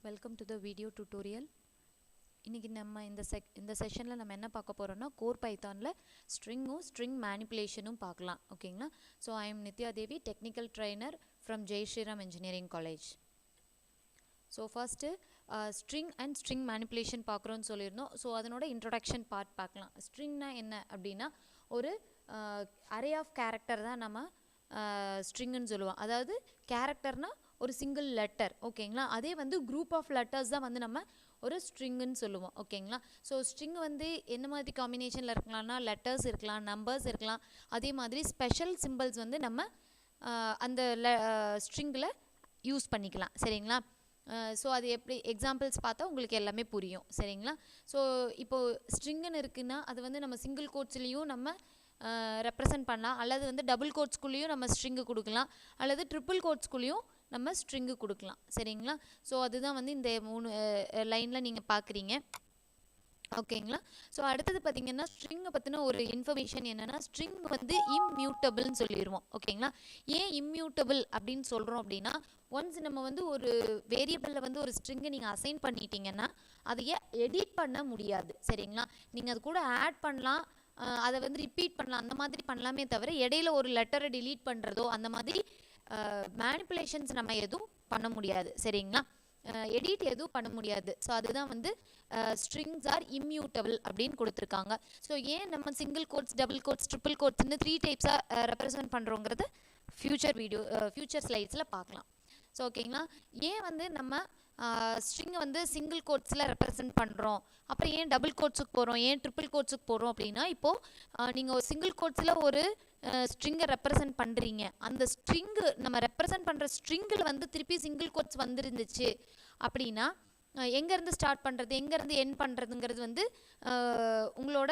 Welcome to the video tutorial. இன்னைக்கு நம்ம இந்த செஷன்ல நம்ம என்ன பார்க்க போறோம்னா core pythonல string manipulationum பார்க்கலாம் ஓகேங்களா. So I am Nithya Devi, technical trainer from Jai Shri Ram Engineering College. So first string and string manipulation பார்க்கறோம்னு சொல்லிருந்தோம். So அதனோட introduction part பார்க்கலாம். stringனா என்ன அப்படினா ஒரு array of character தான் நம்ம stringனு சொல்லுவோம். அதாவது characterனா ஒரு single letter ஓகேங்களா. அதே வந்து group of letters தான் வந்து நம்ம ஒரு stringனு சொல்லுவோம் ஓகேங்களா. ஸோ string வந்து என்ன மாதிரி காம்பினேஷனில் இருக்கலாம்னா letters இருக்கலாம், numbers இருக்கலாம், அதே மாதிரி ஸ்பெஷல் சிம்பிள்ஸ் வந்து நம்ம அந்த stringல யூஸ் பண்ணிக்கலாம் சரிங்களா. ஸோ அது எப்படி எக்ஸாம்பிள்ஸ் பார்த்தா உங்களுக்கு எல்லாமே புரியும் சரிங்களா. ஸோ இப்போது ஸ்ட்ரிங்குன்னு இருக்குன்னா அது வந்து நம்ம சிங்கிள் கோட்ஸ்லேயும் நம்ம ரெப்ரசன்ட் பண்ணலாம், அல்லது வந்து டபுள் கோட்ஸ்குள்ளேயும் நம்ம ஸ்ட்ரிங்கு கொடுக்கலாம், அல்லது ட்ரிபிள் கோட்ஸ்குள்ளேயும் நம்ம ஸ்ட்ரிங்கு கொடுக்கலாம் சரிங்களா. ஸோ அதுதான் வந்து இந்த 3 லைனில் நீங்கள் பார்க்குறீங்க ஓகேங்களா. ஸோ அடுத்தது பார்த்தீங்கன்னா ஸ்ட்ரிங்கை பற்றின ஒரு இன்ஃபர்மேஷன் என்னென்னா ஸ்ட்ரிங் வந்து இம்மியூட்டபிள்னு சொல்லிடுவோம் ஓகேங்களா. ஏன் இம்மியூட்டபிள் அப்படின்னு சொல்கிறோம் அப்படின்னா ஒன்ஸ் நம்ம வந்து ஒரு வேரியபிளில் வந்து ஒரு ஸ்ட்ரிங்கை நீங்கள் அசைன் பண்ணிட்டீங்கன்னா அதையே எடிட் பண்ண முடியாது சரிங்களா. நீங்கள் அது கூட ஆட் பண்ணலாம், அதை வந்து ரிப்பீட் பண்ணலாம், அந்த மாதிரி பண்ணலாமே தவிர இடையில ஒரு லெட்டரை டிலீட் பண்ணுறதோ அந்த மாதிரி மேனிப்புலேஷன்ஸ் நம்ம எதுவும் பண்ண முடியாது சரிங்களா. எடிட் எதுவும் பண்ண முடியாது. ஸோ அதுதான் வந்து ஸ்ட்ரிங்ஸ் ஆர் இம்மியூட்டபிள் அப்படின்னு கொடுத்துருக்காங்க. ஸோ ஏன் நம்ம single quotes, double quotes, triple கோட்ஸ்னு 3 டைப்ஸாக ரெப்ரசன்ட் பண்ணுறோங்கிறது ஃபியூச்சர் ஸ்லைட்ஸில் பார்க்கலாம். ஸோ ஓகேங்களா. ஏன் வந்து நம்ம ஸ்ட்ரிங்கை வந்து சிங்கிள் கோட்ஸில் ரெப்ரசன்ட் பண்ணுறோம், அப்புறம் ஏன் டபுள் கோட்ஸுக்கு போகிறோம், ஏன் ட்ரிபிள் கோட்ஸுக்கு போகிறோம் அப்படின்னா இப்போது நீங்கள் ஒரு சிங்கிள் கோட்ஸில் ஒரு ஸ்ட்ரிங்கை ரெப்ரசன்ட் பண்ணுறீங்க, அந்த ஸ்ட்ரிங்கு நம்ம ரெப்ரசன்ட் பண்ணுற ஸ்ட்ரிங்கில் வந்து திருப்பி சிங்கிள் கோட்ஸ் வந்துருந்துச்சு அப்படின்னா எங்கேருந்து ஸ்டார்ட் பண்ணுறது, எங்கேருந்து எண்ட் பண்ணுறதுங்கிறது வந்து உங்களோட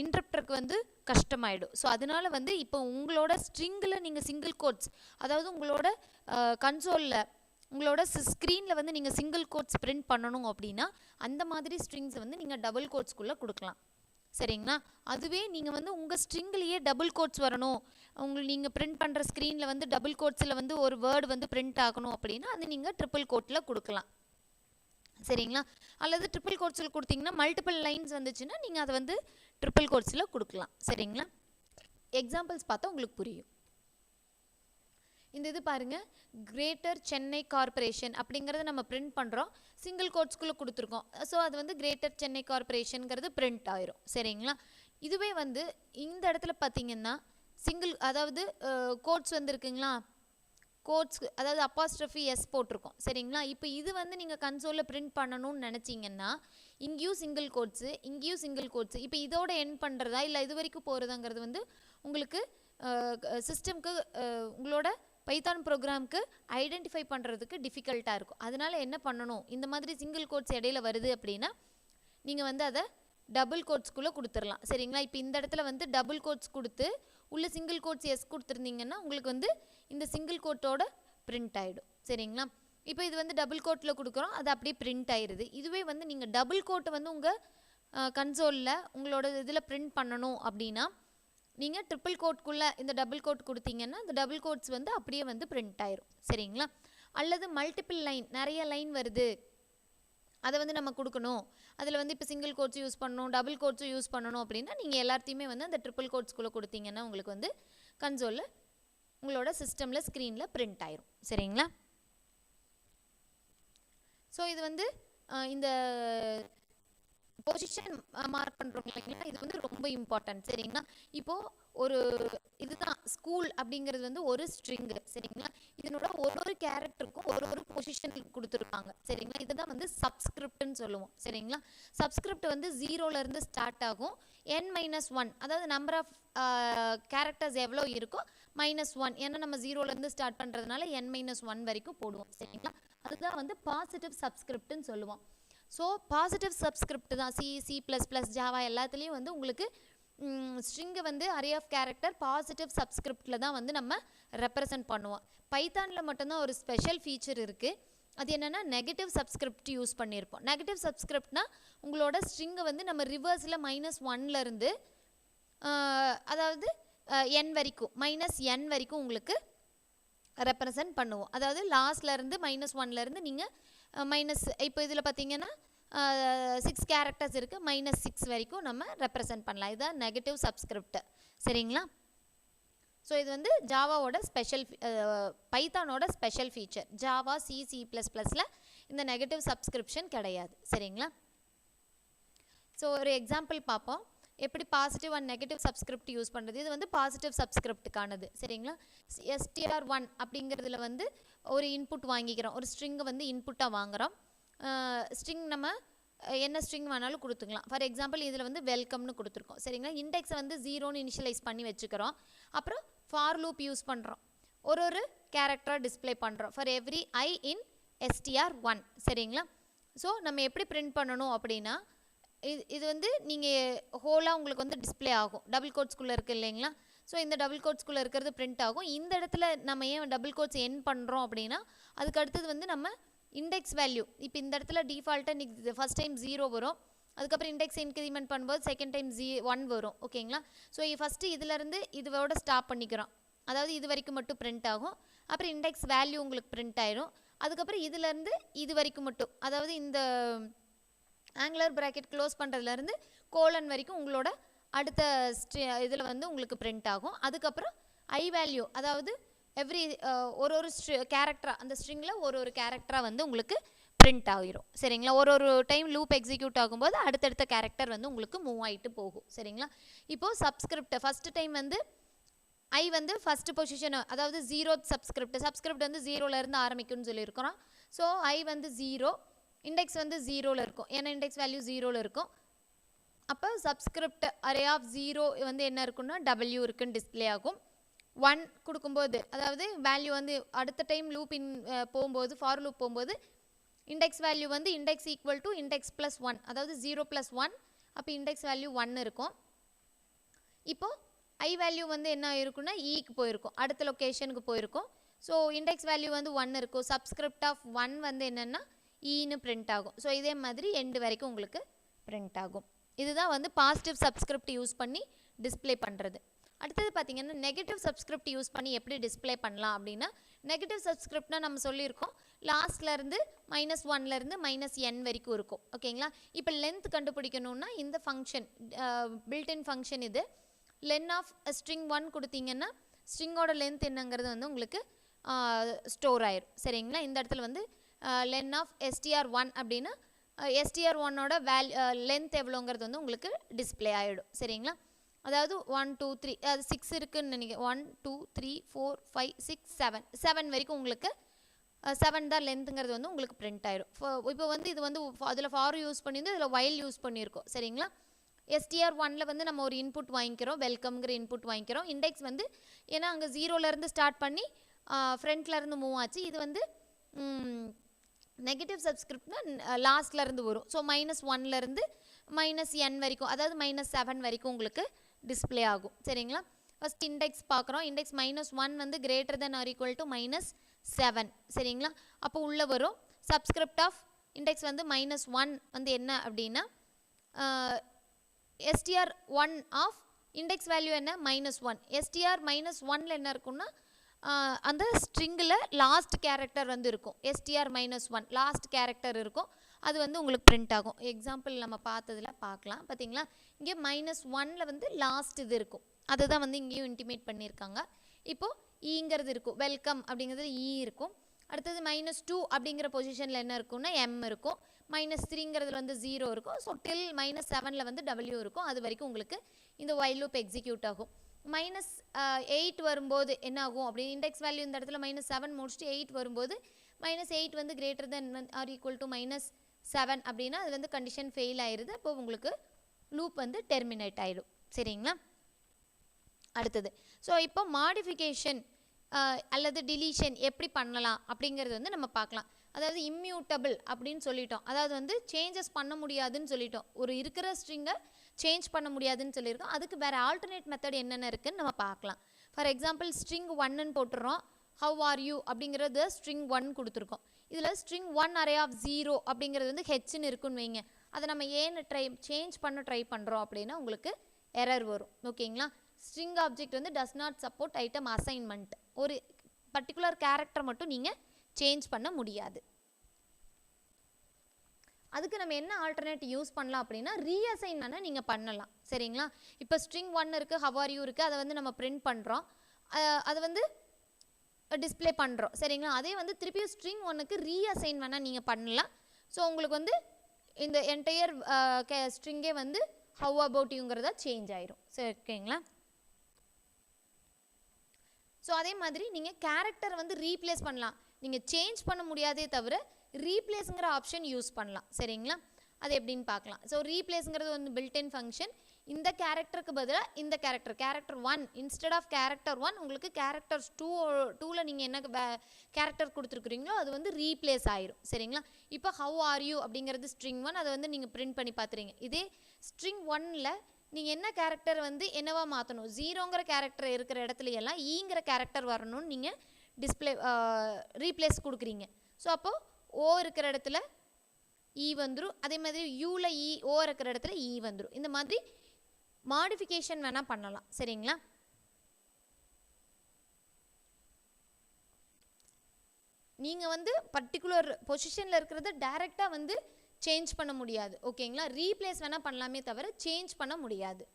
இன்டர்ப்டருக்கு வந்து கஷ்டமாயிடும். ஸோ அதனால வந்து இப்போ உங்களோட ஸ்ட்ரிங்கில் நீங்கள் சிங்கிள் கோட்ஸ், அதாவது உங்களோட கன்சோலில் உங்களோட ஸ்க்ரீனில் வந்து நீங்கள் சிங்கிள் கோட்ஸ் பிரிண்ட் பண்ணணும் அப்படின்னா அந்த மாதிரி ஸ்ட்ரிங்ஸை வந்து நீங்கள் டபுள் கோட்ஸ்குள்ளே கொடுக்கலாம் சரிங்களா. அதுவே நீங்கள் வந்து உங்கள் ஸ்ட்ரிங்லேயே டபுள் கோட்ஸ் வரணும், நீங்கள் பிரிண்ட் பண்ணுற ஸ்க்ரீனில் வந்து டபுள் கோட்ஸில் வந்து ஒரு வேர்டு வந்து பிரிண்ட் ஆகணும் அப்படின்னா அது நீங்கள் ட்ரிபிள் கோட்டில் கொடுக்கலாம் சரிங்களா. அல்லது ட்ரிபிள் கோட்ஸில் கொடுத்தீங்கன்னா மல்டிபிள் லைன்ஸ் வந்துச்சுன்னா நீங்கள் அதை வந்து ட்ரிபிள் கோட்ஸில் கொடுக்கலாம் சரிங்களா. எக்ஸாம்பிள்ஸ் பார்த்தா உங்களுக்கு புரியும். இந்த இது பாருங்கள், கிரேட்டர் சென்னை கார்பரேஷன் அப்படிங்கிறத நம்ம பிரிண்ட் பண்ணுறோம், சிங்கிள் கோட்ஸ்குள்ளே கொடுத்துருக்கோம். ஸோ அது வந்து கிரேட்டர் சென்னை கார்பரேஷனுங்கிறது பிரிண்ட் ஆயிரும் சரிங்களா. இதுவே வந்து இந்த இடத்துல பார்த்தீங்கன்னா அதாவது கோட்ஸ் வந்துருக்குங்களா, கோட்ஸ் அதாவது அப்பாஸ்ட்ரஃபி எஸ் போட்டிருக்கோம் சரிங்களா. இப்போ இது வந்து நீங்கள் கன்சோலில் பிரிண்ட் பண்ணணும்னு நினச்சிங்கன்னா இங்கேயும் சிங்கிள் கோட்ஸு, இங்கேயும் சிங்கிள் கோட்ஸு, இப்போ இதோட எண்ட் பண்ணுறதா இல்லை இது வரைக்கும் போகிறதாங்கிறது வந்து உங்களுக்கு சிஸ்டம்க்கு உங்களோட பைத்தான் ப்ரோக்ராமுக்கு ஐடென்டிஃபை பண்ணுறதுக்கு டிஃபிகல்ட்டாக இருக்கும். அதனால் என்ன பண்ணணும், இந்த மாதிரி சிங்கிள் கோட்ஸ் இடையில வருது அப்படின்னா நீங்கள் வந்து அதை டபுள் கோட்ஸ்குள்ளே கொடுத்துடலாம் சரிங்களா. இப்போ இந்த இடத்துல வந்து டபுள் கோட்ஸ் கொடுத்து உள்ள சிங்கிள் கோட்ஸ் எஸ் கொடுத்துருந்தீங்கன்னா உங்களுக்கு வந்து இந்த சிங்கிள் கோட்டோட பிரிண்ட் ஆகிடும் சரிங்களா. இப்போ இது வந்து டபுள் கோட்டில் கொடுக்குறோம், அது அப்படியே பிரிண்ட் ஆயிடுது. இதுவே வந்து நீங்கள் டபுள் கோட்டை வந்து உங்கள் கன்சோலில் உங்களோட இதில் பிரிண்ட் பண்ணணும் அப்படின்னா நீங்கள் ட்ரிபிள் கோட்குள்ளே இந்த டபுள் கோட் கொடுத்தீங்கன்னா இந்த டபுள் கோட்ஸ் வந்து அப்படியே வந்து பிரிண்ட் ஆயிரும் சரிங்களா. அல்லது மல்டிபிள் லைன், நிறைய லைன் வருது, அதை வந்து நம்ம கொடுக்கணும், அதில் வந்து இப்போ சிங்கிள் கோட்ஸ் யூஸ் பண்ணணும், டபுள் கோட்ஸும் யூஸ் பண்ணணும் அப்படின்னா நீங்கள் எல்லாத்தையுமே வந்து அந்த ட்ரிபிள் கோட்ஸ்குள்ளே கொடுத்தீங்கன்னா உங்களுக்கு வந்து கன்சோலில் உங்களோட சிஸ்டமில் ஸ்க்ரீனில் பிரிண்ட் ஆயிரும் சரிங்களா. ஸோ இது வந்து இந்த பொசிஷன் மார்க் பண்ணுறோம் இல்லைங்களா, இது வந்து ரொம்ப இம்பார்ட்டன்ட் சரிங்களா. இப்போது ஒரு இதுதான் ஸ்கூல் அப்படிங்கிறது வந்து ஒரு ஸ்ட்ரிங்கு சரிங்களா. இதனோட ஒரு கேரக்டருக்கும் ஒரு பொசிஷன் கொடுத்துருப்பாங்க சரிங்களா. இதுதான் வந்து சப்ஸ்கிரிப்ட்னு சொல்லுவோம் சரிங்களா. சப்ஸ்கிரிப்ட் வந்து 0லேருந்து ஸ்டார்ட் ஆகும், n-1 அதாவது நம்பர் ஆஃப் கேரக்டர்ஸ் எவ்வளோ இருக்கோ -1, ஏன்னா நம்ம 0லேருந்து ஸ்டார்ட் பண்ணுறதுனால n-1 வரைக்கும் போடுவோம் சரிங்களா. அதுதான் வந்து பாசிட்டிவ் சப்ஸ்கிரிப்ட்னு சொல்லுவோம். ஸோ பாசிட்டிவ் சப்ஸ்கிரிப்ட் தான் C++, ஜாவா எல்லாத்துலேயும் வந்து உங்களுக்கு ஸ்ட்ரிங்கை வந்து அரே ஆஃப் கேரக்டர் பாசிட்டிவ் சப்ஸ்கிரிப்டில் தான் வந்து நம்ம ரெப்ரசன்ட் பண்ணுவோம். பைத்தானில் மட்டும்தான் ஒரு ஸ்பெஷல் ஃபீச்சர் இருக்குது, அது என்னென்னா நெகட்டிவ் சப்ஸ்கிரிப்ட் யூஸ் பண்ணியிருப்போம். நெகட்டிவ் சப்ஸ்கிரிப்ட்னா உங்களோட ஸ்ட்ரிங்கை வந்து நம்ம ரிவர்ஸில் -1லேருந்து அதாவது n வரைக்கும் -n வரைக்கும் உங்களுக்கு ரெப்ரசன்ட் பண்ணுவோம். அதாவது லாஸ்ட்லேருந்து -1லேருந்து நீங்கள் மைனஸ் இப்போ இதில் பார்த்தீங்கன்னா 6 கேரக்டர்ஸ் இருக்குது, -6 வரைக்கும் நம்ம ரெப்ரசன்ட் பண்ணலாம். இதுதான் நெகட்டிவ் சப்ஸ்கிரிப்ட். சரிங்களா? ஸோ இது வந்து ஜாவாவோட ஸ்பெஷல் பைத்தானோட ஸ்பெஷல் ஃபீச்சர். ஜாவா C++ல இந்த நெகட்டிவ் சப்ஸ்கிரிப்ஷன் கிடையாது. சரிங்களா? ஸோ ஒரு எக்ஸாம்பிள் பார்ப்போம், எப்படி positive and negative subscript use பண்ணுறது. இது வந்து பாசிட்டிவ் சப்ஸ்கிரிப்டுக்கானது. சரிங்களா? str1 அப்படிங்கிறதுல வந்து ஒரு இன்புட் வாங்கிக்கிறோம், ஒரு ஸ்ட்ரிங்கை வந்து இன்புட்டாக வாங்குகிறோம். ஸ்ட்ரிங் நம்ம என்ன ஸ்ட்ரிங் வேணாலும் கொடுத்துக்கலாம். ஃபார் எக்ஸாம்பிள் இதில் வந்து வெல்கம்னு கொடுத்துருக்கோம். சரிங்களா? இண்டெக்ஸை வந்து 0ன்னு இனிஷியலைஸ் பண்ணி வச்சுக்கிறோம். அப்புறம் ஃபார் லூப் யூஸ் பண்ணுறோம், ஒரு கேரக்டராக டிஸ்பிளே பண்ணுறோம் for every I in str1. சரிங்களா? ஸோ நம்ம எப்படி பிரிண்ட் பண்ணணும் அப்படின்னா, இது வந்து நீங்கள் ஹோலாக உங்களுக்கு வந்து டிஸ்பிளே ஆகும். டபுள் கோட்ஸ்குள்ளே இருக்குது இல்லைங்களா? ஸோ இந்த டபுள் கோட்ஸ்குள்ளே இருக்கிறது பிரிண்ட் ஆகும். இந்த இடத்துல நம்ம ஏன் டபுள் கோட்ஸ் என் பண்ணுறோம் அப்படின்னா, அதுக்கு அடுத்தது வந்து நம்ம இண்டெக்ஸ் வேல்யூ, இப்போ இந்த இடத்துல டிஃபால்ட்டாக நீங்கள் ஃபஸ்ட் டைம் 0 வரும், அதுக்கப்புறம் இண்டெக்ஸ் இன்க்ரிமெண்ட் பண்ணும்போது செகண்ட் டைம் 1 வரும். ஓகேங்களா? ஸோ ஃபஸ்ட்டு இதிலேருந்து இதோட ஸ்டாப் பண்ணிக்கிறோம், அதாவது இது வரைக்கும் மட்டும் பிரிண்ட் ஆகும். அப்புறம் இண்டெக்ஸ் வேல்யூ உங்களுக்கு பிரிண்ட் ஆயிரும். அதுக்கப்புறம் இதிலேருந்து இது வரைக்கும் மட்டும், அதாவது இந்த ஆங்குலர் ப்ராக்கெட் க்ளோஸ் பண்ணுறதுலேருந்து கோலன் வரைக்கும் உங்களோட அடுத்த இதில் வந்து உங்களுக்கு பிரிண்ட் ஆகும். அதுக்கப்புறம் ஐ வேல்யூ, அதாவது எவ்ரி ஒரு கேரக்டராக அந்த ஸ்ட்ரிங்கில் ஒரு கேரக்டராக வந்து உங்களுக்கு பிரிண்ட் ஆகிரும். சரிங்களா? ஒரு டைம் லூப் எக்ஸிக்யூட் ஆகும்போது அடுத்தடுத்த கேரக்டர் வந்து உங்களுக்கு மூவ் ஆகிட்டு போகும். சரிங்களா? இப்போது சப்ஸ்கிரிப்ட் ஃபஸ்ட்டு டைம் வந்து ஐ வந்து ஃபஸ்ட்டு பொசிஷன், அதாவது 0th சப்ஸ்கிரிப்ட் வந்து 0லேருந்து ஆரம்பிக்கும்னு சொல்லியிருக்கிறோம். ஸோ ஐ வந்து 0, இண்டெக்ஸ் வந்து 0ல் இருக்கும், ஏன்னா இண்டெக்ஸ் வேல்யூ 0ல் இருக்கும். அப்போ சப்ஸ்கிரிப்ட் அரே ஆஃப் 0 வந்து என்ன இருக்குன்னா W இருக்குன்னு டிஸ்பிளே ஆகும். 1 கொடுக்கும்போது, அதாவது வேல்யூ வந்து அடுத்த டைம் லூப் போகும்போது, ஃபார் லூப் போகும்போது இண்டெக்ஸ் வேல்யூ வந்து index equal to index plus 1, அதாவது 0 + 1, அப்போ இண்டெக்ஸ் வேல்யூ 1 இருக்கும். இப்போது ஐ வேல்யூ வந்து என்ன இருக்குன்னா ஈக்கு போயிருக்கும், அடுத்த லொக்கேஷனுக்கு போயிருக்கும். ஸோ இண்டெக்ஸ் வேல்யூ வந்து 1 இருக்கும், சப்ஸ்கிரிப்ட் ஆஃப் 1 வந்து என்னென்னா ஈன்னு பிரிண்ட் ஆகும். ஸோ இதே மாதிரி எண்டு வரைக்கும் உங்களுக்கு பிரிண்ட் ஆகும். இதுதான் வந்து பாசிட்டிவ் சப்ஸ்கிரிப்ட் யூஸ் பண்ணி டிஸ்பிளே பண்ணுறது. அடுத்தது பார்த்திங்கன்னா நெகட்டிவ் சப்ஸ்கிரிப்ட் யூஸ் பண்ணி எப்படி டிஸ்பிளே பண்ணலாம் அப்படின்னா, நெகட்டிவ் சப்ஸ்கிரிப்ட்னா நம்ம சொல்லியிருக்கோம் லாஸ்ட்லேருந்து -1லேருந்து -n வரைக்கும் இருக்கும். ஓகேங்களா? இப்போ லென்த் கண்டுபிடிக்கணுன்னா இந்த ஃபங்க்ஷன், பில்ட்இன் ஃபங்க்ஷன் இது. லென் ஆஃப் ஸ்ட்ரிங் 1 கொடுத்தீங்கன்னா ஸ்ட்ரிங்கோட லென்த் என்னங்கிறது வந்து உங்களுக்கு ஸ்டோர் ஆயிரும். சரிங்களா? இந்த இடத்துல வந்து லென் ஆஃப் str1 அப்படின்னா str1ஓட லென்த் எவ்வளோங்கிறது வந்து உங்களுக்கு டிஸ்பிளே ஆகிடும். சரிங்களா? அதாவது 1 2 3 அது 6 இருக்குன்னு நினைக்கிறேன். 1 2 3 4 5 6 7 வரைக்கும் உங்களுக்கு 7 தான் லென்த்துங்கிறது வந்து உங்களுக்கு பிரிண்ட் ஆயிடும். இப்போ வந்து இது வந்து அதில் ஃபார் யூஸ் பண்ணியிருந்தோம், இதில் வைல் யூஸ் பண்ணியிருக்கோம். சரிங்களா? str1ல் வந்து நம்ம ஒரு இன்புட் வாங்கிக்கிறோம், வெல்கம்ங்கிற இன்புட் வாங்கிக்கிறோம். இண்டெக்ஸ் வந்து ஏன்னா அங்கே 0லேருந்து ஸ்டார்ட் பண்ணி ஃப்ரண்ட்லேருந்து மூவ் ஆச்சு. இது வந்து நெகட்டிவ் சப்ஸ்கிரிப்ட்னா லாஸ்ட்லேருந்து வரும். ஸோ -1லேருந்து -n வரைக்கும், அதாவது -7 வரைக்கும் உங்களுக்கு டிஸ்பிளே ஆகும். சரிங்களா? ஃபஸ்ட் இண்டெக்ஸ் பார்க்குறோம். இண்டெக்ஸ் -1 வந்து greater than or equal to -7. சரிங்களா? அப்போ உள்ளே வரும். சப்ஸ்கிரிப்ட் ஆஃப் இண்டெக்ஸ் வந்து -1 வந்து என்ன அப்படின்னா str1 ஆஃப் இண்டெக்ஸ் வேல்யூ என்ன -1. str -1ல் என்ன இருக்குன்னா அந்த ஸ்ட்ரிங்கில் லாஸ்ட் கேரக்டர் வந்து இருக்கும். str-1 லாஸ்ட் கேரக்டர் இருக்கும், அது வந்து உங்களுக்கு பிரிண்ட் ஆகும். எக்ஸாம்பிள் நம்ம பார்த்ததில் பார்க்கலாம். பார்த்தீங்களா? இங்கே -1ல் வந்து லாஸ்ட் இது இருக்கும், அதுதான் வந்து இங்கேயும் இன்டிமேட் பண்ணியிருக்காங்க. இப்போது ஈங்கிறது இருக்கும், வெல்கம் அப்படிங்கிறது ஈ இருக்கும். அடுத்தது -2 அப்படிங்கிற பொசிஷனில் என்ன இருக்குன்னா m இருக்கும். -3ங்கிறதுல வந்து 0 இருக்கும். ஸோ டில் -7ல் வந்து W இருக்கும். அது வரைக்கும் உங்களுக்கு இந்த while loop எக்ஸிக்யூட் ஆகும். -8 வரும்போது என்ன ஆகும் அப்படின்னு, இண்டெக்ஸ் வேல்யூ இந்த இடத்துல -7 முடிச்சுட்டு 8 வரும்போது -8 வந்து greater than or equal to -7 அப்படின்னா அது வந்து கண்டிஷன் ஃபெயில் ஆயிடுது. அப்போ உங்களுக்கு லூப் வந்து டெர்மினேட் ஆகிடும். சரிங்களா? அடுத்தது ஸோ இப்போ மாடிஃபிகேஷன் அல்லது டிலீஷன் எப்படி பண்ணலாம் அப்படிங்கிறது வந்து நம்ம பார்க்கலாம். அதாவது இம்மியூட்டபிள் அப்படின்னு சொல்லிட்டோம், அதாவது வந்து சேஞ்சஸ் பண்ண முடியாதுன்னு சொல்லிட்டோம். ஒரு இருக்கிற ஸ்ட்ரிங்கை சேஞ்ச் பண்ண முடியாதுன்னு சொல்லியிருக்கோம். அதுக்கு வேறு ஆல்டர்னேட் மெத்தட் என்னென்ன இருக்குதுன்னு நம்ம பார்க்கலாம். ஃபார் எக்ஸாம்பிள் ஸ்ட்ரிங் 1ன்னு போட்டுடுறோம். ஹவ் ஆர் யூ அப்படிங்கிறது ஸ்ட்ரிங் 1 கொடுத்துருக்கோம். இதில் ஸ்ட்ரிங் 1 அரே ஆஃப் 0 அப்படிங்கிறது வந்து ஹெச்ன்னு இருக்குன்னு வைங்க. அதை நம்ம ஏன்னு சேஞ்ச் பண்ண ட்ரை பண்ணுறோம் அப்படின்னா உங்களுக்கு எரர் வரும். ஓகேங்களா? ஸ்ட்ரிங் ஆப்ஜெக்ட் வந்து does not support item assignment. ஒரு பர்டிகுலர் கேரக்டர் மட்டும் நீங்கள் சேஞ்ச் பண்ண முடியாது. அதுக்கு நம்ம என்ன ஆல்டர்னேட் யூஸ் பண்ணலாம் அப்படின்னா ரீஅசைன் வேணால் நீங்கள் பண்ணலாம். சரிங்களா? இப்போ ஸ்ட்ரிங் 1 இருக்குது, ஹவ் ஆர் யூ இருக்குது, அதை வந்து நம்ம பிரிண்ட் பண்ணுறோம், அதை வந்து டிஸ்பிளே பண்ணுறோம். சரிங்களா? அதே வந்து திருப்பியும் ஸ்ட்ரிங் 1க்கு ரீஅசைன் வேணால் நீங்கள் பண்ணலாம். ஸோ உங்களுக்கு வந்து இந்த என்டையர் ஸ்ட்ரிங்கே வந்து ஹவ் அபவுட் யூங்கிறதா சேஞ்ச் ஆயிரும். சரி, ஓகேங்களா? ஸோ அதே மாதிரி நீங்கள் கேரக்டர் வந்து ரீப்ளேஸ் பண்ணலாம். நீங்கள் சேஞ்ச் பண்ண முடியாதே தவிர ரீப்ளேஸுங்கிற ஆப்ஷன் யூஸ் பண்ணலாம். சரிங்களா? அது எப்படின்னு பார்க்கலாம். ஸோ ரீப்ளேஸுங்கிறது வந்து பில்ட்-இன் ஃபங்க்ஷன். இந்த கேரக்டருக்கு பதிலாக இந்த கேரக்டர் 1 இன்ஸ்டெட் ஆஃப் கேரக்டர் 1 உங்களுக்கு கேரக்டர் 2ல நீங்கள் என்ன கேரக்டர் கொடுத்துருக்குறீங்களோ அது வந்து ரீப்ளேஸ் ஆயிரும். சரிங்களா? இப்போ ஹவ் ஆர் யூ அப்படிங்கிறது ஸ்ட்ரிங் 1, அதை வந்து நீங்கள் பிரிண்ட் பண்ணி பார்த்துறீங்க. இதே ஸ்ட்ரிங் 1ல் நீங்கள் என்ன கேரக்டர் வந்து என்னவா மாற்றணும், 0ங்கிற கேரக்டர் இருக்கிற இடத்துல எல்லாம் ஈங்கிற கேரக்டர் வரணும்னு நீங்கள் டிஸ்பிளே ரீப்ளேஸ் கொடுக்குறீங்க. ஸோ அப்போது ஓ இருக்கிற இடத்துல இ வந்துடும், அதே மாதிரி யூவில் ஓ இருக்கிற இடத்துல இ வந்துடும். இந்த மாதிரி மாடிஃபிகேஷன் வேணால் பண்ணலாம். சரிங்களா? நீங்கள் வந்து பர்டிகுலர் பொசிஷனில் இருக்கிறத டைரெக்டாக வந்து சேஞ்ச் பண்ண முடியாது. ஓகேங்களா? ரீப்ளேஸ் வேணால் பண்ணலாமே தவிர சேஞ்ச் பண்ண முடியாது.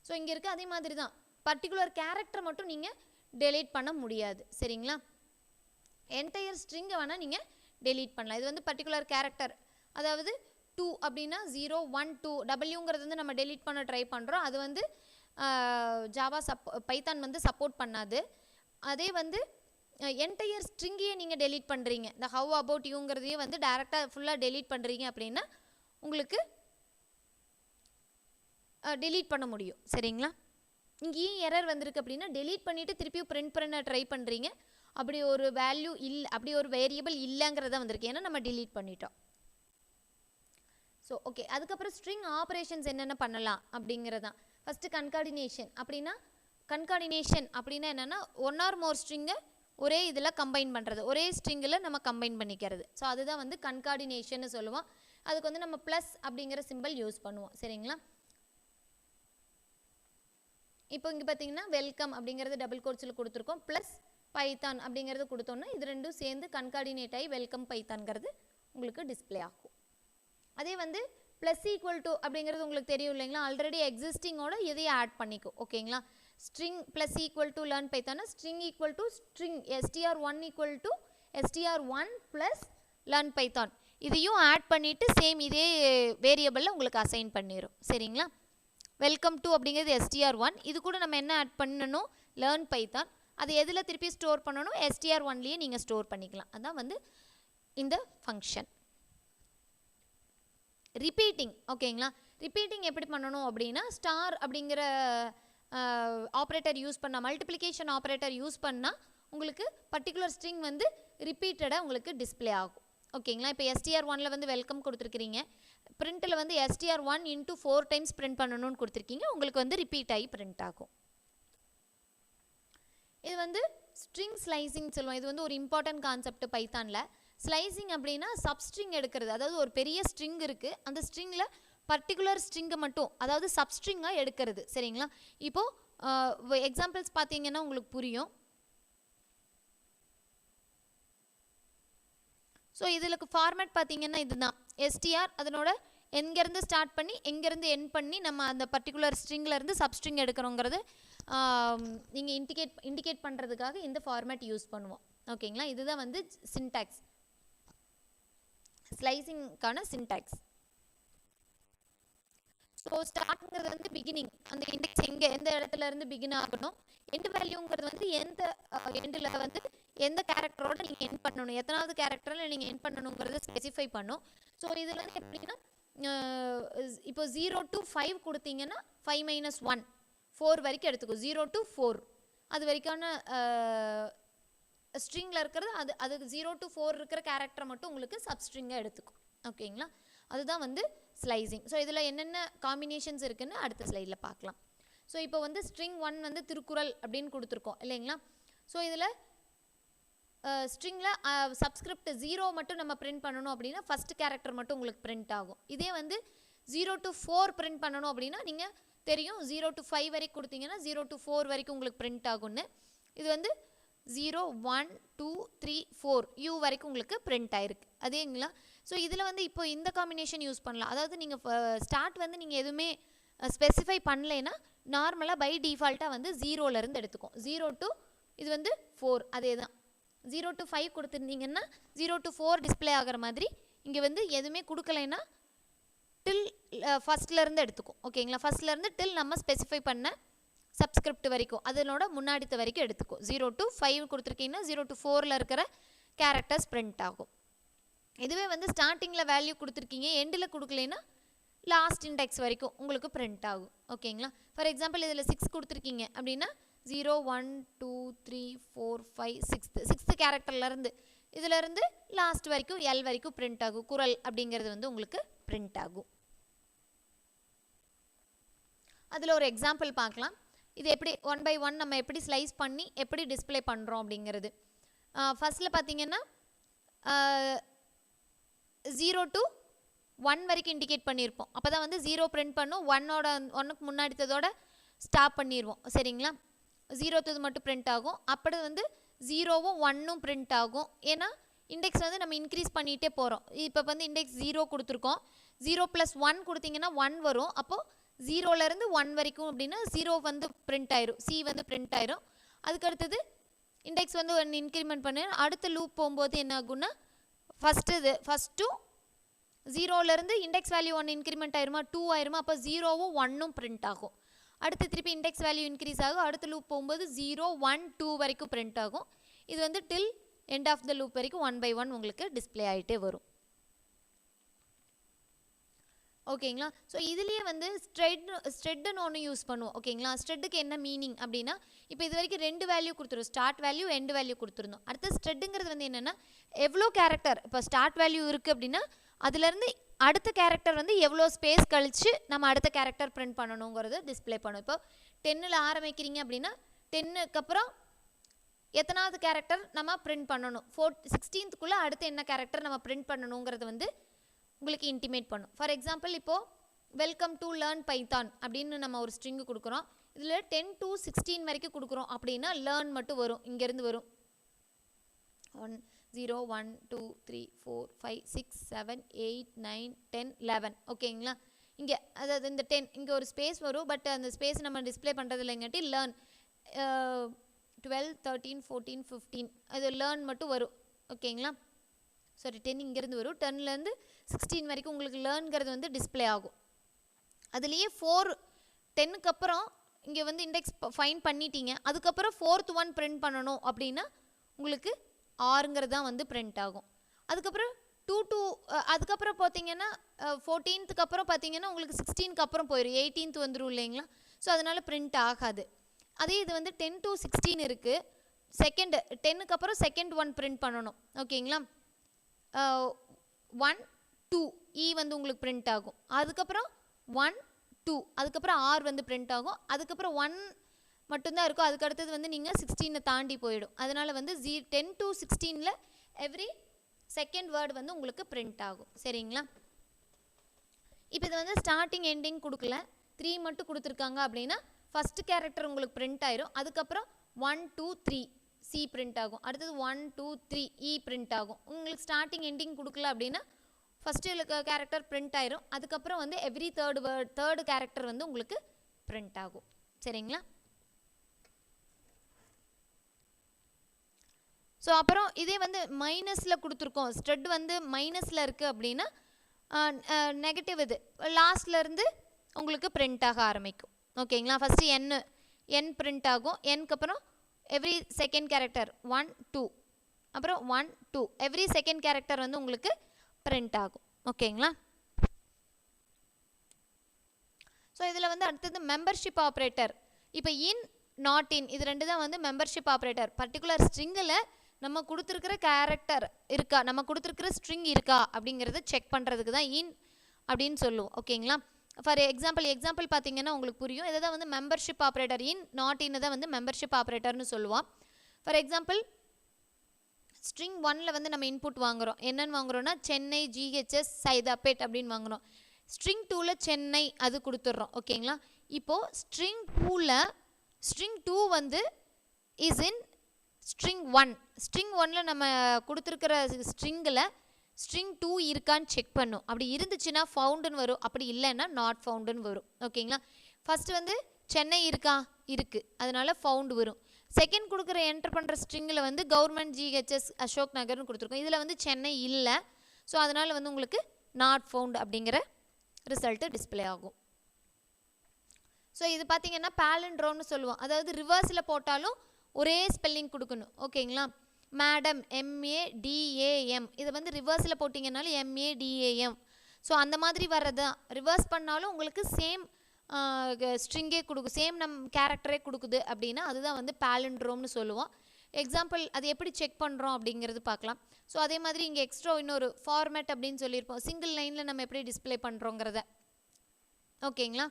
ஸோ இங்கே இருக்க அதே மாதிரி தான் பர்டிகுலர் கேரக்டர் மட்டும் நீங்கள் டெலீட் பண்ண முடியாது. சரிங்களா? என்டையர் ஸ்ட்ரிங்கை வேணால் நீங்கள் டெலீட் பண்ணலாம். இது வந்து பர்டிகுலர் கேரக்டர், அதாவது 2 அப்படின்னா 0 1 2 டபிள்யூங்கிறது வந்து நம்ம டெலீட் பண்ண ட்ரை பண்ணுறோம். அது வந்து ஜாவா பைத்தான் வந்து சப்போர்ட் பண்ணாது. அதே வந்து என்டையர் ஸ்ட்ரிங்கையே நீங்கள் டெலீட் பண்ணுறீங்க, இந்த ஹவ் அபவுட் யூங்கிறதையே வந்து டேரெக்டாக ஃபுல்லாக டெலீட் பண்ணுறீங்க அப்படின்னா உங்களுக்கு டெலீட் பண்ண முடியும். சரிங்களா? இங்கேயும் எரர் வந்திருக்கு அப்படின்னா டெலீட் பண்ணிவிட்டு திருப்பியும் பிரிண்ட் பண்ண ட்ரை பண்ணுறீங்க, அப்படி ஒரு வேல்யூ இல்லை, அப்படி ஒரு வேரியபிள் இல்லைங்கிறத வந்திருக்கு, ஏன்னா நம்ம டெலீட் பண்ணிட்டோம். ஸோ ஓகே, அதுக்கப்புறம் ஸ்ட்ரிங் ஆப்ரேஷன்ஸ் என்னென்ன பண்ணலாம் அப்படிங்கிறதான். ஃபஸ்ட்டு கன்கார்டினேஷன் அப்படின்னா என்னென்னா ஒன் ஆர் மோர் ஸ்ட்ரிங்கை ஒரே இதில் கம்பைன் பண்ணுறது, ஒரே ஸ்ட்ரிங்கில் நம்ம கம்பைன் பண்ணிக்கிறது. ஸோ அதுதான் வந்து கன்கார்டினேஷன்னு சொல்லுவோம். அதுக்கு வந்து நம்ம ப்ளஸ் அப்படிங்கிற சிம்பிள் யூஸ் பண்ணுவோம். சரிங்களா? இப்போ இங்கே பார்த்தீங்கன்னா வெல்கம் அப்படிங்கிறது டபுள் கோட்ஸில் கொடுத்துருக்கோம், ப்ளஸ் பைத்தான் அப்படிங்கிறது கொடுத்தோன்னா இது ரெண்டும் சேர்ந்து கன்கார்டினேட் ஆகி வெல்கம் பைத்தான்ங்கிறது உங்களுக்கு டிஸ்பிளே ஆகும். அதே வந்து ப்ளஸ் ஈக்குவல் டு அப்படிங்கிறது உங்களுக்கு தெரியும் இல்லைங்களா, ஆல்ரெடி எக்ஸிஸ்டிங்கோட இதையும் ஆட் பண்ணிக்கும். ஓகேங்களா? String plus equal to learn பைத்தானா string equal to string str1 equal to str1 plus learn python, இதையும் ஆட் பண்ணிவிட்டு சேம் இதே வேரியபிளில் உங்களுக்கு அசைன் பண்ணிடும். சரிங்களா? வெல்கம் டு அப்படிங்கிறது str1, இது கூட நம்ம என்ன ஆட் பண்ணணும், லேர்ன் பைத்தான், அது எதில் திருப்பி ஸ்டோர் பண்ணணும், str1லேயே நீங்கள் ஸ்டோர் பண்ணிக்கலாம். அதான் வந்து இந்த ஃபங்க்ஷன். ரிப்பீட்டிங், ஓகேங்களா? ரிப்பீட்டிங் எப்படி பண்ணணும் அப்படின்னா ஸ்டார் அப்படிங்கிற ஆப்ரேட்டர் யூஸ் பண்ணால், மல்டிப்ளிகேஷன் ஆப்ரேட்டர் யூஸ் பண்ணால் உங்களுக்கு பர்டிகுலர் ஸ்ட்ரிங் வந்து ரிப்பீட்டடாக உங்களுக்கு டிஸ்பிளே ஆகும். ஓகேங்களா? இப்போ str1ல் வந்து வெல்கம் கொடுத்துருக்கிறீங்க, பிரிண்ட்டில் வந்து str1 × 4 டைம்ஸ் பிரிண்ட் பண்ணணும்னு கொடுத்துருக்கீங்க, உங்களுக்கு வந்து ரிப்பீட் ஆகி பிரிண்ட் ஆகும். இது வந்து ஸ்ட்ரிங் ஸ்லைசிங் சொல்லுவோம். இது வந்து ஒரு இம்பார்ட்டன்ட் கான்செப்ட் பைத்தானில். ஸ்லைசிங் அப்படின்னா சப்ஸ்ட்ரிங் எடுக்கிறது, அதாவது ஒரு பெரிய ஸ்ட்ரிங் இருக்குது, அந்த ஸ்ட்ரிங்கில் பர்டிகுலர் ஸ்ட்ரிங்கை மட்டும், அதாவது சப்ஸ்ட்ரிங்காக எடுக்கிறது. சரிங்களா? இப்போது எக்ஸாம்பிள்ஸ் பார்த்தீங்கன்னா உங்களுக்கு புரியும். ஸோ இதுக்கு ஃபார்மேட் பார்த்தீங்கன்னா இதுதான் str, அதனோட எங்கேருந்து ஸ்டார்ட் பண்ணி எங்கேருந்து எண்ட் பண்ணி நம்ம அந்த பர்டிகுலர் ஸ்ட்ரிங்லேருந்து சப்ஸ்ட்ரிங் எடுக்கிறோங்கிறது நீங்கள் இண்டிகேட் பண்ணுறதுக்காக இந்த ஃபார்மேட் யூஸ் பண்ணுவோம். ஓகேங்களா? இதுதான் வந்து சின்டாக்ஸ், ஸ்லைசிங்கான சின்டாக்ஸ். ஸோ ஸ்டார்ட்ங்கிறது வந்து பிகினிங், அந்த இண்டெக்ஸ் எந்த இடத்துல இருந்து பிகின் ஆகணும், எண்ட் வேல்யூங்கிறது வந்து எந்த எண்டில் வந்து எந்த கேரக்டரோட நீங்கள் எண்ட் பண்ணணும், எத்தனாவது கேரக்டரில் நீங்கள் எண்ட் பண்ணணுங்கிறத ஸ்பெசிஃபை பண்ணும். ஸோ இதில் வந்து எப்படின்னா இப்போ 0 to 5 கொடுத்தீங்கன்னா 5 - 1 4 வரைக்கும் எடுத்துக்கும், 0 to 4 அது வரைக்கான ஸ்ட்ரிங்கில் இருக்கிறது, அது 0 to 4 இருக்கிற கேரக்டரை மட்டும் உங்களுக்கு சப்ஸ்ட்ரிங்காக எடுத்துக்கும். ஓகேங்களா? அதுதான் வந்து ஸ்லைசிங். ஸோ இதில் என்னென்ன காம்பினேஷன்ஸ் இருக்குதுன்னு அடுத்த ஸ்லைடில் பார்க்கலாம். ஸோ இப்போ வந்து ஸ்ட்ரிங் 1 வந்து திருக்குறள் அப்படின்னு கொடுத்துருக்கோம் இல்லைங்களா? ஸோ இதில் ஸ்ட்ரிங்கில் சப்ஸ்கிரிப்ட் 0 மட்டும் நம்ம பிரிண்ட் பண்ணணும் அப்படின்னா ஃபஸ்ட் கேரக்டர் மட்டும் உங்களுக்கு பிரிண்ட் ஆகும். இதே வந்து 0 to 4 பிரிண்ட் பண்ணணும் அப்படின்னா நீங்கள் தெரியும் 0 to 5 வரைக்கும் கொடுத்தீங்கன்னா 0 to 4 வரைக்கும் உங்களுக்கு பிரிண்ட் ஆகும்னு. இது வந்து 0 1 2 3 4 U வரைக்கும் உங்களுக்கு பிரிண்ட் ஆயிருக்கு. அதேங்களா? ஸோ இதில் வந்து இப்போ இந்த காம்பினேஷன் யூஸ் பண்ணலாம். அதாவது நீங்கள் ஸ்டார்ட் வந்து நீங்கள் எதுவுமே ஸ்பெசிஃபை பண்ணலைன்னா நார்மலாக பை டிஃபால்ட்டாக வந்து 0லேருந்து எடுத்துக்கும். 0 to இது வந்து 4 அதே தான். 0 to 5 கொடுத்துருந்தீங்கன்னா 0 to 4 டிஸ்பிளே ஆகிற மாதிரி இங்கே வந்து எதுவுமே கொடுக்கலைன்னா டில் ஃபஸ்ட்லேருந்து எடுத்துக்கும். ஓகேங்களா? ஃபஸ்ட்லேருந்து டில் நம்ம ஸ்பெசிஃபை பண்ண சப்ஸ்கிரிப்ட் வரைக்கும் அதனோட முன்னாடித்த வரைக்கும் எடுத்துக்கும். 0 to 5 கொடுத்துருக்கீங்கன்னா 0 to 4ல் இருக்கிற கேரக்டர்ஸ் பிரிண்ட் ஆகும். இதுவே வந்து ஸ்டார்டிங்கில் வேல்யூ கொடுத்துருக்கீங்க எண்டில் கொடுக்கலைன்னா லாஸ்ட் இண்டெக்ஸ் வரைக்கும் உங்களுக்கு பிரிண்ட் ஆகும். ஓகேங்களா? ஃபார் எக்ஸாம்பிள் இதில் 6 கொடுத்துருக்கீங்க அப்படின்னா 0 1 2 3 4 5 6th கேரக்டர்லேருந்து இதிலேருந்து லாஸ்ட் வரைக்கும் எல் வரைக்கும் பிரிண்ட் ஆகும். குரல் அப்படிங்கிறது வந்து உங்களுக்கு பிரிண்ட் ஆகும். அதில் ஒரு எக்ஸாம்பிள் பார்க்கலாம். இது எப்படி ஒன் பை ஒன் நம்ம எப்படி ஸ்லைஸ் பண்ணி எப்படி டிஸ்பிளே பண்ணுறோம் அப்படிங்கிறது. ஃபஸ்ட்டில் பார்த்தீங்கன்னா 0 to 1 வரைக்கும் இண்டிகேட் பண்ணியிருப்போம். அப்போ தான் வந்து 0 பிரிண்ட் பண்ணும். 1க்கு முன்னாடித்ததோட ஸ்டாப் பண்ணிடுவோம். சரிங்களா? 0த்து மட்டும் பிரிண்ட் ஆகும். அப்படி வந்து 0வும் 1ம் பிரிண்ட் ஆகும். ஏன்னா இண்டெக்ஸ் வந்து நம்ம இன்க்ரீஸ் பண்ணிகிட்டே போகிறோம். இப்போ வந்து இண்டெக்ஸ் 0 கொடுத்துருக்கோம். 0 + 1 கொடுத்தீங்கன்னா 1 வரும். அப்போது 0லேருந்து 1 வரைக்கும் அப்படின்னா 0 வந்து பிரிண்ட் ஆயிரும். சி வந்து பிரிண்ட் ஆயிரும். அதுக்கடுத்தது இண்டெக்ஸ் வந்து 1 இன்க்ரிமெண்ட் பண்ணி அடுத்த லூப் போகும்போது என்ன ஆகும்னா ஃபஸ்ட்டு 0லேருந்து இண்டெக்ஸ் வேல்யூ 1 இன்க்ரிமெண்ட் ஆயிருமா 2 ஆயிருமா. அப்போ 0வும் 1ம் பிரிண்ட் ஆகும். அடுத்து திருப்பி இண்டெக்ஸ் வேல்யூ இன்க்ரீஸ் ஆகும். அடுத்த லூப் போகும்போது 0 1 2 வரைக்கும் பிரிண்ட் ஆகும். இது வந்து till end of the loop வரைக்கும் 1 by 1 உங்களுக்கு டிஸ்பிளே ஆகிட்டே வரும். ஓகேங்களா? ஸோ இதுலேயே வந்து ஸ்ட்ரெட்டுன்னு ஒன்று யூஸ் பண்ணுவோம். ஓகேங்களா? ஸ்ட்ரெட்டுக்கு என்ன மீனிங் அப்படின்னா இப்போ இது வரைக்கும் 2 வேல்யூ கொடுத்துருவோம். ஸ்டார்ட் வேல்யூ எண்ட் வேல்யூ கொடுத்துருந்தோம். அடுத்து ஸ்ட்ரெட்டுங்கிறது வந்து என்னென்னா எவ்வளோ கேரக்டர் இப்போ ஸ்டார்ட் வேல்யூ இருக்குது அப்படின்னா அதுலேருந்து அடுத்த கேரக்டர் வந்து எவ்வளோ ஸ்பேஸ் கழித்து நம்ம அடுத்த கேரக்டர் பிரிண்ட் பண்ணணுங்கிறது டிஸ்பிளே பண்ணும். இப்போ 10ல் ஆரம்பிக்கிறீங்க அப்படின்னா 10க்கு அப்புறம் எத்தனாவது கேரக்டர் நம்ம பிரிண்ட் பண்ணணும், 16th அடுத்து என்ன கேரக்டர் நம்ம பிரிண்ட் பண்ணணுங்கிறது வந்து உங்களுக்கு இன்டிமேட் பண்ணும். ஃபார் எக்ஸாம்பிள் இப்போது வெல்கம் டு லேர்ன் பைத்தான் அப்படின்னு நம்ம ஒரு ஸ்ட்ரிங்கு கொடுக்குறோம். இதில் 10 to 16 வரைக்கும் கொடுக்குறோம் அப்படின்னா லேர்ன் மட்டும் வரும். இங்கேருந்து வரும் 0 1 2 3 4 5 6 7 8 9 10 11. ஓகேங்களா? இங்கே அதாவது இந்த 10 இங்கே ஒரு ஸ்பேஸ் வரும். பட் அந்த ஸ்பேஸ் நம்ம டிஸ்பிளே பண்ணுறது இல்லைங்காட்டி லேர்ன் 12 13 14 15 அது லேர்ன் மட்டும் வரும். ஓகேங்களா? சாரி 10 இங்கேருந்து வரும். 10லேருந்து 16 வரைக்கும் உங்களுக்கு லேர்ன்கிறது வந்து டிஸ்பிளே ஆகும். அதுலேயே 10க்கு அப்புறம் இங்கே வந்து இண்டெக்ஸ் ஃபைன் பண்ணிட்டீங்க. அதுக்கப்புறம் 4th one பிரிண்ட் பண்ணணும் அப்படின்னா உங்களுக்கு ஆறுங்கிறது தான் வந்து பிரிண்ட் ஆகும். அதுக்கப்புறம் 2 to அதுக்கப்புறம் பார்த்தீங்கன்னா 14th அப்புறம் பார்த்தீங்கன்னா உங்களுக்கு 16க்கு அப்புறம் போயிடும். 18th வந்துடும் இல்லைங்களா? ஸோ அதனால் பிரிண்ட் ஆகாது. அதே இது வந்து 10 to 16 இருக்குது. 10க்கு அப்புறம் செகண்ட் ஒன் பிரிண்ட் பண்ணணும். ஓகேங்களா? 1 2 இ வந்து உங்களுக்கு பிரிண்ட் ஆகும். அதுக்கப்புறம் 1 2 அதுக்கப்புறம் ஆர் வந்து பிரிண்ட் ஆகும். அதுக்கப்புறம் 1 மட்டும்தான் இருக்கும். அதுக்கு அடுத்தது வந்து நீங்கள் 16 தாண்டி போயிடும். அதனால் வந்து 10 to 16ல் எவ்ரி செகண்ட் வேர்டு வந்து உங்களுக்கு பிரிண்ட் ஆகும். சரிங்களா? இப்போ இது வந்து ஸ்டார்டிங் எண்டிங் கொடுக்கல, 3 மட்டும் கொடுத்துருக்காங்க அப்படின்னா ஃபஸ்ட்டு கேரக்டர் உங்களுக்கு பிரிண்ட் ஆயிரும். அதுக்கப்புறம் 1 2 3 சி பிரிண்ட் ஆகும். அடுத்தது 1 2 3 இ பிரிண்ட் ஆகும். உங்களுக்கு ஸ்டார்டிங் எண்டிங் கொடுக்கல அப்படின்னா ஃபஸ்ட்டு கேரக்டர் பிரிண்ட் ஆயிரும். அதுக்கப்புறம் வந்து எவ்ரி தேர்டு கேரக்டர் வந்து உங்களுக்கு பிரிண்ட் ஆகும். சரிங்களா? ஸோ அப்புறம் இதே வந்து மைனஸில் கொடுத்துருக்கோம், ஸ்ட்ரெட் வந்து மைனஸில் இருக்குது அப்படின்னா நெகட்டிவ் இது லாஸ்ட்லேருந்து உங்களுக்கு பிரிண்ட் ஆக ஆரம்பிக்கும். ஓகேங்களா? ஃபஸ்ட்டு என் பிரிண்ட் ஆகும். என்க்கு அப்புறம் எவ்ரி செகண்ட் கேரக்டர் 1 2 அப்புறம் 1 2 எவ்ரி செகண்ட் கேரக்டர் வந்து உங்களுக்கு பிரிண்ட் ஆகும். ஓகேங்களா? ஸோ இதில் வந்து அடுத்தது மெம்பர்ஷிப் ஆப்ரேட்டர். இப்போ இன் நாட் இன் இது ரெண்டு தான் வந்து மெம்பர்ஷிப் ஆப்ரேட்டர். பர்டிகுலர் ஸ்ட்ரிங்கில் நம்ம கொடுத்துருக்கிற கேரக்டர் இருக்கா, நம்ம கொடுத்துருக்கிற ஸ்ட்ரிங் இருக்கா அப்படிங்கிறத செக் பண்ணுறதுக்கு தான் இன் அப்படின்னு சொல்லுவோம். ஓகேங்களா? ஃபார் எக்ஸாம்பிள் பார்த்தீங்கன்னா உங்களுக்கு புரியும். இதை தான் வந்து membership operator in not in தான் வந்து மெம்பர்ஷிப் ஆப்ரேட்டர்னு சொல்லுவோம். ஃபார் எக்ஸாம்பிள் ஸ்ட்ரிங் 1ல் வந்து நம்ம இன்புட் வாங்குகிறோம். என்னென்னு வாங்குகிறோன்னா சென்னை ஜிஹெச்எஸ் சைதாப்பேட் அப்படின்னு வாங்குகிறோம். ஸ்ட்ரிங் 2ல் சென்னை அது கொடுத்துட்றோம். ஓகேங்களா? இப்போது ஸ்ட்ரிங் 2 வந்து இஸ் இன் ஸ்ட்ரிங் 1 ஸ்ட்ரிங் 1ல் நம்ம கொடுத்துருக்கிற ஸ்ட்ரிங்கில் ஸ்ட்ரிங் 2 இருக்கான்னு செக் பண்ணும். அப்படி இருந்துச்சுன்னா ஃபவுண்டுன்னு வரும், அப்படி இல்லைன்னா நாட் ஃபவுண்டுன்னு வரும். ஓகேங்களா? ஃபஸ்ட்டு வந்து சென்னை இருக்கா, இருக்குது, அதனால் ஃபவுண்டு வரும். செகண்ட் கொடுக்குற என்டர் பண்ணுற ஸ்ட்ரிங்கில் வந்து கவர்மெண்ட் ஜிஹெச்எஸ் அசோக் நகர்னு கொடுத்துருக்கோம். இதில் வந்து சென்னை இல்லை, ஸோ அதனால் வந்து உங்களுக்கு நாட் ஃபவுண்ட் அப்படிங்கிற ரிசல்ட்டு டிஸ்பிளே ஆகும். ஸோ இது பார்த்திங்கன்னா பேலண்ட்ரோம்னு சொல்லுவோம். அதாவது ரிவர்ஸில் போட்டாலும் ஒரே ஸ்பெல்லிங் கொடுக்கணும். ஓகேங்களா? மேடம் MADAM, இதை வந்து ரிவர்ஸில் போட்டிங்கனாலும் MADAM. ஸோ அந்த மாதிரி வர்றதான். ரிவர்ஸ் பண்ணாலும் உங்களுக்கு சேம் ஸ்ட்ரிங்கே கொடுக்கும், சேம் கேரக்டரே கொடுக்குது அப்படின்னா அதுதான் வந்து பேலண்ட்ரோம்னு சொல்லுவோம். எக்ஸாம்பிள் அது எப்படி செக் பண்ணுறோம் அப்படிங்கிறது பார்க்கலாம். ஸோ அதே மாதிரி இங்கே எக்ஸ்ட்ரா இன்னொரு ஃபார்மேட் அப்படின்னு சொல்லியிருப்போம். சிங்கிள் லைனில் நம்ம எப்படி டிஸ்பிளே பண்ணுறோங்கிறத. ஓகேங்களா?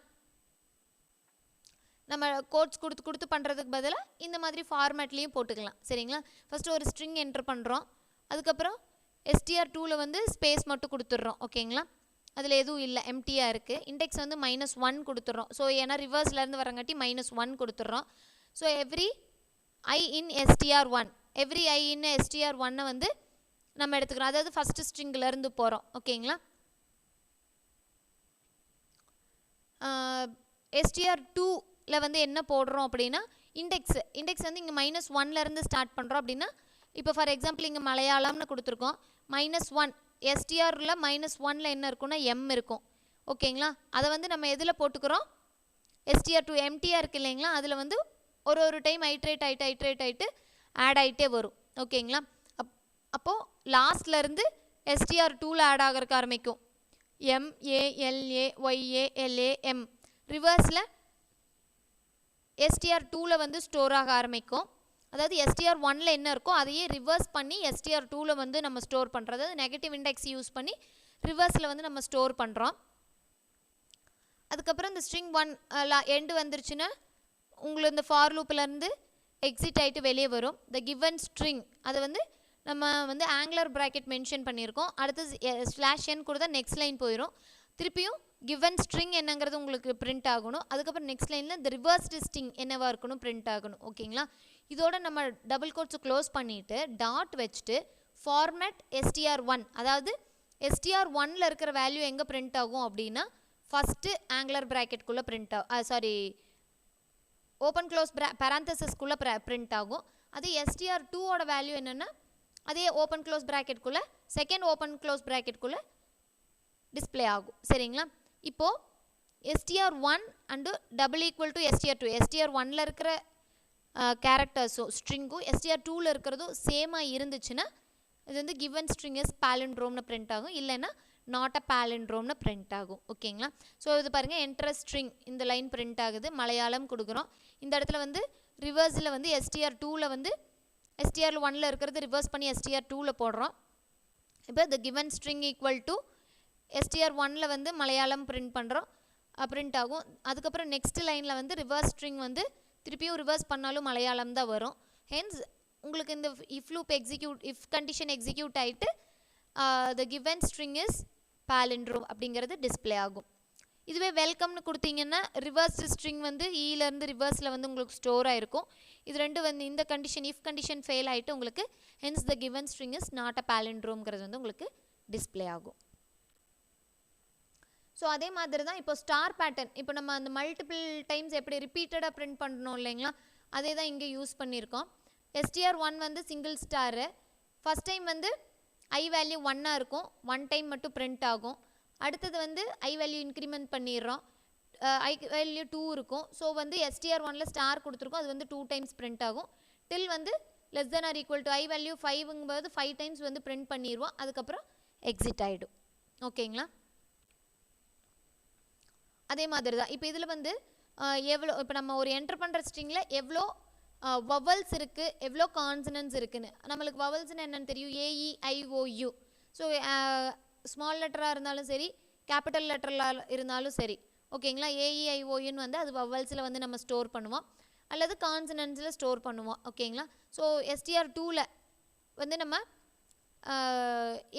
நம்ம கோட்ஸ் கொடுத்து பண்ணுறதுக்கு பதிலாக இந்த மாதிரி ஃபார்மேட்லேயும் போட்டுக்கலாம். சரிங்களா? ஃபஸ்ட்டு ஒரு ஸ்ட்ரிங் என்ட்ரு பண்ணுறோம், அதுக்கப்புறம் STR2ல் வந்து ஸ்பேஸ் மட்டும் கொடுத்துட்றோம். ஓகேங்களா? அதில் எதுவும் இல்லை, எம்டியாக இருக்குது. இண்டெக்ஸ் வந்து -1 கொடுத்துட்றோம். ஸோ ஏன்னா ரிவர்ஸ்லேருந்து வரங்காட்டி -1 கொடுத்துட்றோம். So every I in STR1, every I in STR1 வந்து நம்ம எடுத்துக்கிறோம். அதாவது ஃபஸ்ட்டு ஸ்ட்ரிங்கிலேருந்து போகிறோம். ஓகேங்களா? STR2ல வந்து என்ன போடுறோம் அப்படின்னா இண்டெக்ஸ் வந்து இங்கே -1லேருந்து ஸ்டார்ட் பண்ணுறோம் அப்படின்னா, இப்போ ஃபார் எக்ஸாம்பிள் இங்கே மலையாளம்னு கொடுத்துருக்கோம். -1 STRல -1ல் என்ன இருக்குன்னா M இருக்கும். ஓகேங்களா? அதை வந்து நம்ம எதில் போட்டுக்கிறோம்? STR2 எம்டியாக இருக்குது இல்லைங்களா, அதில் வந்து ஒரு டைம் ஐட்ரேட் ஆகிட்டு ஆட் ஆகிட்டே வரும். ஓகேங்களா? அப்போது லாஸ்ட்லேருந்து STR2ல் ஆட் ஆகிறதுக்கு ஆரம்பிக்கும். MALAYALAM. ரிவர்ஸில் STR2ல் வந்து ஸ்டோர் ஆக ஆரம்பிக்கும். அதாவது STR1ல் என்ன இருக்கோ அதையே ரிவர்ஸ் பண்ணி STR2ல் வந்து நம்ம ஸ்டோர் பண்ணுறது. நெகட்டிவ் இண்டெக்ஸ் யூஸ் பண்ணி ரிவர்ஸில் வந்து நம்ம ஸ்டோர் பண்ணுறோம். அதுக்கப்புறம் இந்த ஸ்ட்ரிங் 1 எண்டு வந்துருச்சுன்னா உங்களுக்கு இந்த ஃபார் லூப்லேருந்து எக்ஸிட் ஆகிட்டு வெளியே வரும். த கிவன் ஸ்ட்ரிங் அதை வந்து நம்ம வந்து ஆங்குலர் ப்ராக்கெட் மென்ஷன் பண்ணியிருக்கோம். அடுத்து /n கொடுத்தா நெக்ஸ்ட் லைன் போயிடும். திருப்பியும் கிவன் ஸ்ட்ரிங் என்னங்கிறது உங்களுக்கு பிரிண்ட் ஆகணும். அதுக்கப்புறம் நெக்ஸ்ட் லைனில் இந்த ரிவர்ஸ்டு ஸ்ட்ரிங் என்னவாக இருக்கணும், பிரிண்ட் ஆகணும். ஓகேங்களா? இதோட நம்ம டபுள் கோட்ஸை க்ளோஸ் பண்ணிவிட்டு டாட் வச்சுட்டு ஃபார்மேட் STR1, அதாவது STR1ல் இருக்கிற வேல்யூ எங்கே பிரிண்ட் ஆகும் அப்படின்னா ஃபஸ்ட்டு ஆங்குலர் ப்ராக்கெட்குள்ளே பிரிண்ட் ஆகும், ஓப்பன் க்ளோஸ் பேராந்தசிஸ்குள்ளே பிரிண்ட் ஆகும். அது STR2ஓட வேல்யூ என்னென்னா அதே ஓப்பன் க்ளோஸ் ப்ராக்கெட்குள்ளே செகண்ட் ஓப்பன் க்ளோஸ் ப்ராக்கெட்குள்ளே டிஸ்பிளே ஆகும். சரிங்களா? இப்போது STR1 அண்டு = STR2, STR1ல் இருக்கிற கேரக்டர்ஸும் ஸ்ட்ரிங்கும் STR2ல் இருக்கிறதும் சேமாக இருந்துச்சுன்னா இது வந்து கிவன் ஸ்ட்ரிங் இஸ் பேலண்ட்ரோம்னு பிரிண்ட் ஆகும், இல்லைன்னா நாட் அ பேலண்ட்ரோம்னு பிரிண்ட் ஆகும். ஓகேங்களா? ஸோ இது பாருங்கள், என்டர் ஸ்ட்ரிங் இந்த லைன் பிரிண்ட் ஆகுது, மலையாளம் கொடுக்குறோம். இந்த இடத்துல வந்து ரிவர்ஸில் வந்து STR2ல் வந்து STR1ல் இருக்கிறது ரிவர்ஸ் பண்ணி STR2ல் போடுறோம். இப்போ the given string equal to STR1ல் வந்து மலையாளம் பிரிண்ட் பண்ணுறோம், பிரிண்ட் ஆகும். அதுக்கப்புறம் நெக்ஸ்ட் லைனில் வந்து ரிவர்ஸ் ஸ்ட்ரிங் வந்து திருப்பியும் ரிவர்ஸ் பண்ணாலும் மலையாளம் தான் வரும். ஹென்ஸ் உங்களுக்கு இந்த இஃப் கண்டிஷன் எக்ஸிக்யூட் ஆகிட்டு the given string is palindrome அப்படிங்கிறது டிஸ்பிளே ஆகும். இதுவே வெல்கம்னு கொடுத்தீங்கன்னா ரிவர்ஸ் ஸ்ட்ரிங் வந்து ஈலேருந்து ரிவர்ஸில் வந்து உங்களுக்கு ஸ்டோர் ஆகிருக்கும். இது ரெண்டு வந்து இந்த கண்டிஷன் இஃப் கண்டிஷன் ஃபெயில் ஆகிட்டு உங்களுக்கு hence the given string is not a பேலண்ட்ரோம்ங்கிறது வந்து உங்களுக்கு டிஸ்பிளே ஆகும். ஸோ அதே மாதிரி தான் இப்போ ஸ்டார் பேட்டர்ன், இப்போ நம்ம அந்த மல்டிபிள் டைம்ஸ் எப்படி ரிப்பீட்டடாக பிரிண்ட் பண்ணணும் இல்லைங்களா, அதே தான் இங்கே யூஸ் பண்ணியிருக்கோம். STR1 வந்து சிங்கிள் ஸ்டாரு, ஃபஸ்ட் டைம் வந்து I வேல்யூ 1 இருக்கும், 1 டைம் மட்டும் பிரிண்ட் ஆகும். அடுத்தது வந்து I வேல்யூ இன்க்ரிமெண்ட் பண்ணிடுறோம், I வேல்யூ 2 இருக்கும். ஸோ வந்து STR1ல் ஸ்டார் கொடுத்துருக்கோம், அது வந்து 2 டைம்ஸ் பிரிண்ட் ஆகும். டில் வந்து <= I வேல்யூ 5ங்கும்போது 5 டைம்ஸ் வந்து பிரிண்ட் பண்ணிடுவோம், அதுக்கப்புறம் எக்ஸிட் ஆகிடும். ஓகேங்களா? அதே மாதிரி தான் இப்போ இதில் வந்து எவ்வளோ, இப்போ நம்ம ஒரு என்டர் பண்ணுற ஸ்ட்ரிங்கில் எவ்வளோ வவல்ஸ் இருக்குது, எவ்வளோ கான்சனன்ஸ் இருக்குதுன்னு. நம்மளுக்கு வவல்ஸ்ன்னு என்னென்னு தெரியும், AEIOU. ஸோ ஸ்மால் லெட்டராக இருந்தாலும் சரி, கேபிட்டல் லெட்டரில் இருந்தாலும் சரி. ஓகேங்களா? AEIOUன்னு வந்து அது வவல்ஸில் வந்து நம்ம ஸ்டோர் பண்ணுவோம், அல்லது கான்சனன்ஸில் ஸ்டோர் பண்ணுவோம். ஓகேங்களா? ஸோ STR2ல் வந்து நம்ம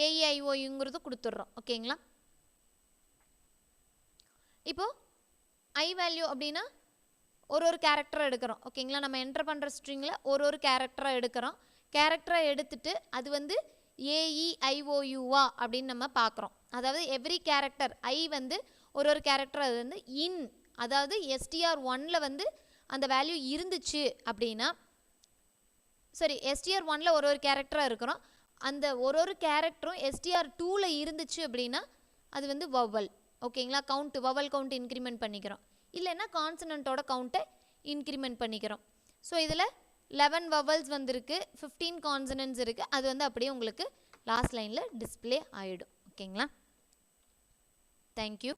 AEIOUங்கிறது கொடுத்துட்றோம். ஓகேங்களா? இப்போது I வேல்யூ அப்படின்னா ஒரு கேரக்டரை எடுக்கிறோம். ஓகேங்களா, நம்ம என்டர் பண்ணுற ஸ்ட்ரிங்கில் ஒரு கேரக்டரை எடுக்கிறோம். கேரக்டரை எடுத்துட்டு அது வந்து AEIOUவா அப்படின்னு நம்ம பார்க்குறோம். அதாவது எவ்ரி கேரக்டர் ஐ வந்து ஒரு கேரக்டர் அது வந்து இன், அதாவது STR1ல் வந்து அந்த வேல்யூ இருந்துச்சு அப்படின்னா, சரி STR1ல் ஒரு கேரக்டராக இருக்கிறோம், அந்த ஒரு கேரக்டரும் STR2ல் இருந்துச்சு அப்படின்னா அது வந்து வவல். ஓகேங்களா, கவுண்ட் வவல் கவுண்ட் இன்க்ரிமெண்ட் பண்ணிக்கிறோம். இல்லைன்னா கான்சனண்ட்டோட கவுண்ட்டை இன்க்ரிமெண்ட் பண்ணிக்கிறோம். ஸோ இதில் 11 வவல்ஸ் வந்துருக்கு, 15 கான்சனன்ட்ஸ் இருக்குது. அது வந்து அப்படியே உங்களுக்கு லாஸ்ட் லைனில் டிஸ்பிளே ஆகிடும். ஓகேங்களா, தேங்க்யூ.